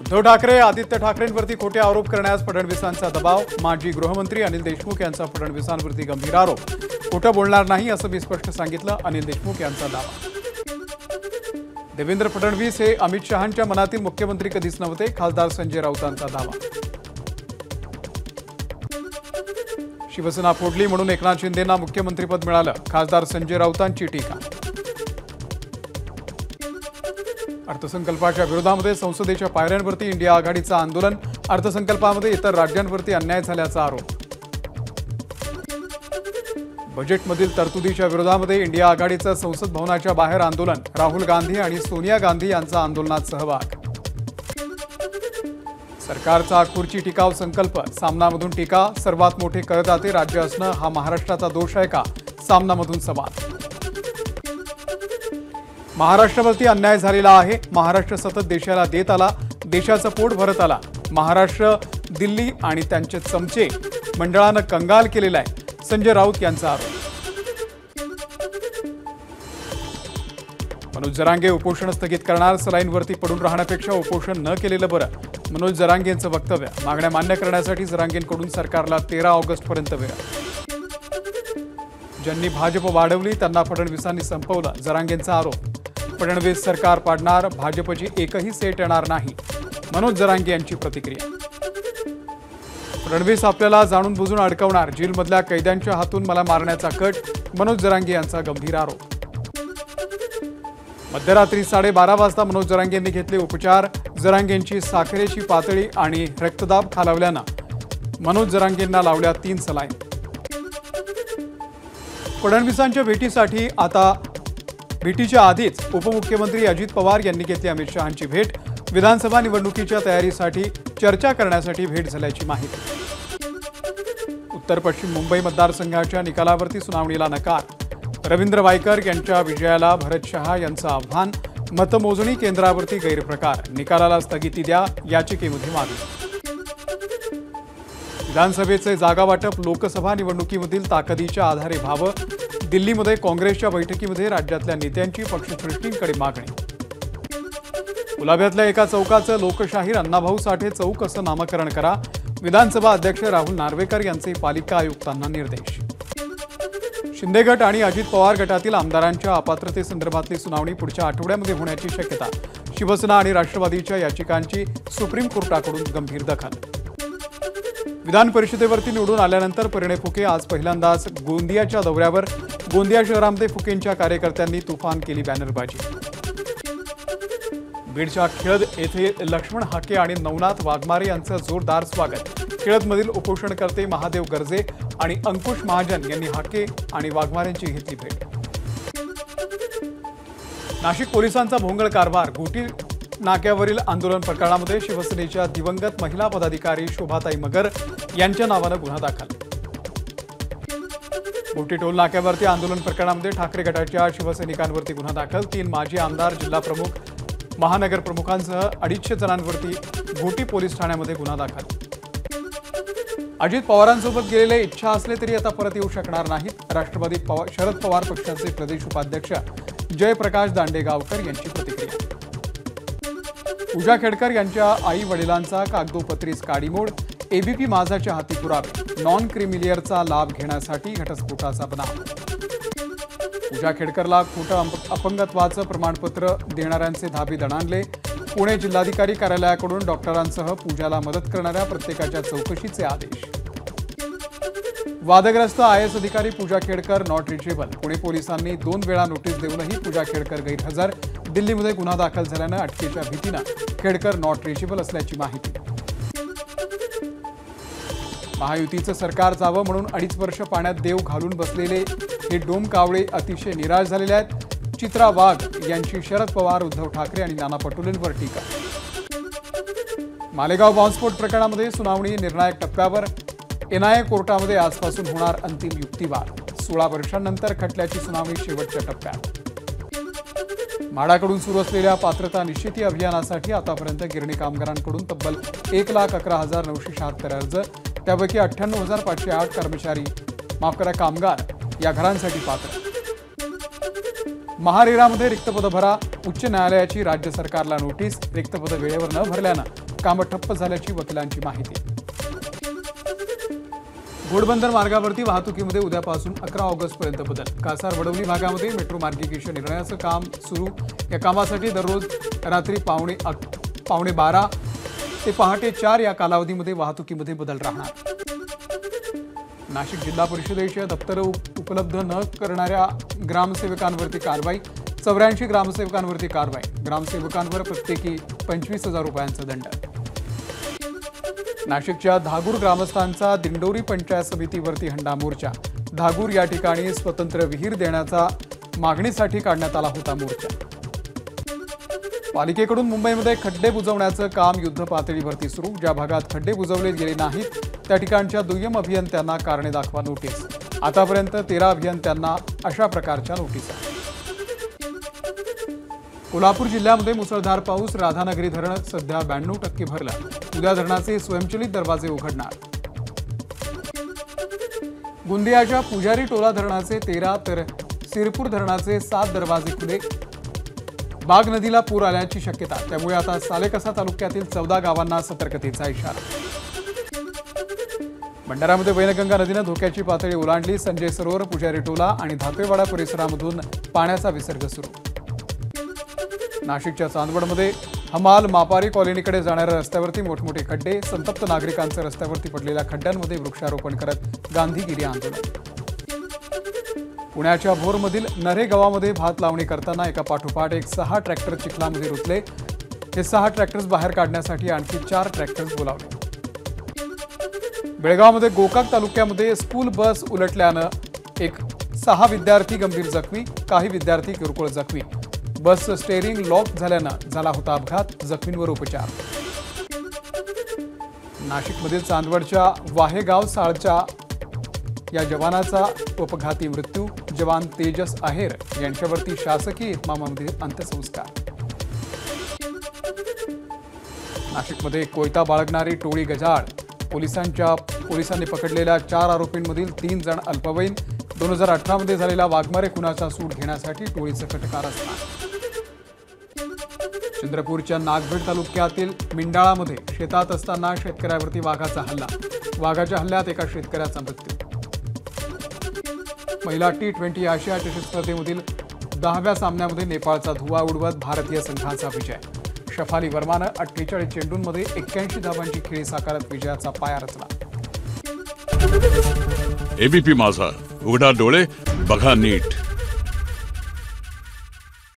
उद्धव ठाकरे आदित्य ठाकरेंवरती खोटे आरोप करण्यास फडणवीसांचा दबाव। माजी गृहमंत्री अनिल देशमुख यांचा फडणवीसांवरती गंभीर आरोप। खोटं बोलणार नाही असं मी स्पष्ट सांगितलं, अनिल देशमुख यांचा दावा। देवेंद्र फडणवीस हे अमित शहांच्या मनातील मुख्यमंत्री कधीच नव्हते, खासदार संजय राऊतांचा दावा। शिवसेना फोडली म्हणून एकनाथ शिंदेंना मुख्यमंत्रीपद मिळालं, खासदार संजय राऊतांची टीका। अर्थसंकल्पाच्या विरोधामध्ये संसदेच्या पायऱ्यांवरती इंडिया आघाडीचं आंदोलन। अर्थसंकल्पामध्ये इतर राज्यांवरती अन्याय झाल्याचा आरोप। बजेटमधील तरतुदीच्या विरोधामध्ये इंडिया आघाडीचं संसद भवनाच्या बाहेर आंदोलन। राहुल गांधी आणि सोनिया गांधी यांचा आंदोलनात सहभाग। सरकारचा खुर्ची टिकाव संकल्प, सामनामधून टीका। सर्वात मोठे करदाते राज्य असणं हा महाराष्ट्राचा दोष आहे का, सामनामधून सवाल। महाराष्ट्रावरती अन्याय झालेला आहे, महाराष्ट्र सतत देशाला देत आला, देशाचं पोट भरत आला। महाराष्ट्र दिल्ली आणि त्यांचे चमचे मंडळानं कंगाल केलेला आहे, संजय राऊत यांचा आरोप। मनोज जरांगे उपोषण स्थगित करणार, सलाईनवरती पडून राहण्यापेक्षा उपोषण न केलेलं बरं, मनोज जरांगेंचं वक्तव्य। मागण्या मान्य करण्यासाठी जरांगेंकडून सरकारला 13 ऑगस्टपर्यंत वेळ। ज्यांनी भाजप वाढवली त्यांना फडणवीसांनी संपवलं, जरांगेंचा आरोप। फडणवीस सरकार पाडणार, भाजपची एकही सेट येणार नाही, मनोज जरांगे यांची प्रतिक्रिया। फडणवीस आपल्याला जाणून बुजून अडकवणार, जेलमधल्या कैद्यांच्या हातून मला मारण्याचा कट, मनोज जरांगे यांचा गंभीर आरोप। मध्यरात्री 12:30 वाजता मनोज जरांगेंनी घेतले उपचार। जरांगेंची साखरेची पातळी आणि रक्तदाब खालावल्यानं मनोज जरांगेंना लावल्या 3 सलाईन। फडणवीसांच्या भेटीच्या आधीच उपमुख्यमंत्री अजित पवार यांनी घेतली अमित शहांची भेट। विधानसभा निवडणुकीच्या तयारीसाठी चर्चा करण्यासाठी भेट झाल्याची माहिती। उत्तर पश्चिम मुंबई मतदारसंघाच्या निकालावरती सुनावणीला नकार। रवींद्र वायकर यांच्या विजयाला भरत शहा यांचं आव्हान। मतमोजणी केंद्रावरती गैरप्रकार, निकालाला स्थगिती द्या, याचिकेमध्ये मागणी। विधानसभेचे जागा वाटप लोकसभा निवडणुकीमधील ताकदीच्या आधारे व्हावं। दिल्लीमध्ये काँग्रेसच्या बैठकीमध्ये राज्यातल्या नेत्यांची पक्षश्रेष्ठींकडे मागणी। गुलाब्यातल्या एका चौकाचं लोकशाहीर अण्णाभाऊ साठे चौक असं नामकरण करा। विधानसभा अध्यक्ष राहुल नार्वेकर यांचे पालिका आयुक्तांना निर्देश। शिंदे गट आणि अजित पवार गटातील आमदारांच्या अपात्रतेसंदर्भातली सुनावणी पुढच्या आठवड्यामध्ये होण्याची शक्यता। शिवसेना आणि राष्ट्रवादीच्या याचिकांची सुप्रीम कोर्टाकडून गंभीर दखल। विधान परिषदेवरती निवडून आल्यानंतर परिणय फुके आज पहिल्यांदाच गोंदियाच्या दौऱ्यावर। गोंदिया शहरामध्ये फुकेंच्या कार्यकर्त्यांनी तुफान केली बॅनरबाजी। बीडच्या खेळद येथे लक्ष्मण हाके आणि नवनाथ वाघमारे यांचं जोरदार स्वागत। खेळदमधील उपोषणकर्ते महादेव गर्जे आणि अंकुश महाजन यांनी हाके आणि वाघमारेंची घेतली भेट। नाशिक पोलिसांचा भोंगळ कारभार। घोटी नाक्यावरील आंदोलन प्रकरणामध्ये शिवसेनेच्या दिवंगत महिला पदाधिकारी शोभाताई मगर यांच्या नावानं गुन्हा दाखल। घोटी टोल नाक्यावरती आंदोलन प्रकरणामध्ये ठाकरे गटाच्या शिवसैनिकांवरती गुन्हा दाखल। 3 माजी आमदार, जिल्हा प्रमुख, महानगर प्रमुखांसह 250 जणांवरती घोटी पोलीस ठाण्यामध्ये गुन्हा दाखल। अजित पवारांसोबत गेलेले इच्छा असले तरी आता परत येऊ शकणार नाहीत, राष्ट्रवादी शरद पवार पक्षाचे प्रदेश उपाध्यक्ष जयप्रकाश दांडेगावकर यांची प्रतिक्रिया। पूजा खेडकर यांच्या आई वडिलांचा कागदोपत्रीच काडीमोड। एबीपी माझाच्या हाती पुरावे, नॉन क्रिमिलियरचा लाभ घेण्यासाठी घटस्फोटाचा बनाव। पूजा खेडकरला खोटं अपंगत्वाचं प्रमाणपत्र देणाऱ्यांचे धाबे दणाणले। पुणे जिल्हाधिकारी कार्यालयाकडून डॉक्टरांसह पूजाला मदत करणाऱ्या प्रत्येकाच्या चौकशीचे आदेश। वादग्रस्त आयएस अधिकारी पूजा खेडकर नॉट रिचेबल। पुणे पोलिसांनी 2 वेळा नोटीस देऊनही पूजा खेडकर गैरहजर। दिल्लीमध्ये गुन्हा दाखल झाल्यानं अटकेच्या भीतीनं खेडकर नॉट रिचेबल असल्याची माहिती। महायुतीचं सरकार जावं म्हणून 2.5 वर्ष पाण्यात देव घालून बसलेले हे डोमकावळे अतिशय निराश झालेले आहेत। चित्रा वाघ यांची शरद पवार, उद्धव ठाकरे आणि नाना पटोलेंवर टीका। मालेगाव बॉम्बस्फोट प्रकरणामध्ये सुनावणी निर्णायक टप्प्यावर। एनआयए कोर्टामध्ये आजपासून होणार अंतिम युक्तिवाद। 16 वर्षांनंतर खटल्याची सुनावणी शेवटच्या टप्प्यात। म्हाडाकडून सुरू असलेल्या पात्रता निश्चिती अभियानासाठी आतापर्यंत गिरणी कामगारांकडून तब्बल 1,11,976 अर्ज, त्यापैकी 98,508 कामगार या घरांसाठी पात्र। महारेरामध्ये रिक्त पदं भरा, उच्च न्यायालयाची राज्य सरकारला नोटीस. रिक्त पदं वेळेवर न भरल्यानं कामं ठप्प झाल्याची वकिलांची माहिती. घोडबंदर मार्गावरती वाहतुकीमध्ये उद्यापासून 11 ऑगस्टपर्यंत बदल. कासार वडवली भागामध्ये मेट्रो मार्गिकेच्या निर्णयाचं काम सुरू. या कामासाठी दररोज रात्री पावणे 12 ते पहाटे 4 या कालावधीमध्ये वाहतुकीमध्ये बदल राहणार. नाशिक जिल्हा परिषदेच्या दप्तर उपलब्ध न करणाऱ्या ग्रामसेवकांवरती कारवाई. 84 ग्रामसेवकांवरती कारवाई. ग्रामसेवकांवर प्रत्येकी 25,000 रुपयांचा दंड. नाशिकच्या धागूर ग्रामस्थांचा दिंडोरी पंचायत समितीवरती हंडा मोर्चा. धागूर या ठिकाणी स्वतंत्र विहीर देण्याचा मागणीसाठी काढण्यात आला होता मोर्चा. पालिकेकडून मुंबईमध्ये खड्डे बुजवण्याचं काम युद्ध पातळीवरती सुरू. ज्या भागात खड्डे बुजवले गेले नाहीत त्या ठिकाणच्या दुय्यम अभियंत्यांना कारणे दाखवा नोटीस. आतापर्यंत 13 अभियंत्यांना अशा प्रकारच्या नोटीसा. कोल्हापूर जिल्ह्यामध्ये मुसळधार पाऊस. राधानगरी धरण सध्या 92% भरलं. उद्या धरणाचे स्वयंचलित दरवाजे उघडणार. गोंदियाच्या पुजारी टोला धरणाचे 13 तर सिरपूर धरणाचे 7 दरवाजे खुले. बाग नदीला पूर आल्याची शक्यता. त्यामुळे आता सालेकसा तालुक्यातील 14 गावांना सतर्कतेचा इशारा. भंडारामध्ये वैनगंगा नदीनं धोक्याची पातळी ओलांडली. संजय सरोवर, पुजारी टोला आणि धापेवाडा परिसरामधून पाण्याचा विसर्ग सुरू. नाशिकच्या चांदवडमध्ये हमाल मापारी कॉलनीकडे जाणाऱ्या रस्त्यावरती मोठमोठे खड्डे. संतप्त नागरिकांचं रस्त्यावरती पडलेल्या खड्ड्यांमध्ये वृक्षारोपण करत गांधीगिरी आंदोलन. पुण्याच्या भोरमधील नरे गावामध्ये भात लावणी करताना एका पाठोपाठ 6 ट्रॅक्टर चिखलामध्ये रुतले. हे 6 ट्रॅक्टर्स बाहेर काढण्यासाठी आणखी 4 ट्रॅक्टर्स बोलावले. बेळगावमध्ये गोकाक तालुक्यामध्ये स्कूल बस उलटल्यानं 6 विद्यार्थी गंभीर जखमी. काही विद्यार्थी किरकोळ जखमी. बस स्टेअरिंग लॉक झाल्यानं झाला होता अपघात. जखमींवर उपचार. नाशिकमधील चांदवडच्या वाहेगाव साळच्या या जवानाचा अपघाती मृत्यू. जवान तेजस आहेर यांच्यावरती शासकीय इतमामामध्ये अंत्यसंस्कार. नाशिकमध्ये कोयता बाळगणारी टोळी गजाआड. पोलिसांनी पकडलेल्या 4 आरोपींमधील 3 जण अल्पवयीन. 2018 मध्ये झालेल्या वाघमारे खुनाचा सूड घेण्यासाठी टोळीचं कटकार असणार. चंद्रपूरच्या नागभीड तालुक्यातील मिंडाळामध्ये शेतात असताना शेतकऱ्यावरती वाघाचा हल्ला. वाघाच्या हल्ल्यात एका शेतकऱ्याचा मृत्यू. महिला T20 आशिया चषक स्पर्धेमधील 10व्या सामन्यामध्ये नेपाळचा धुव्वा उडवत भारतीय संघाचा विजय. शफाली वर्मानं 48 चेंडूंमध्ये 81 धावांची खेळी साकारत विजयाचा पाया रचला. एबीपी माझा, उघडा डोळे बघा नीट.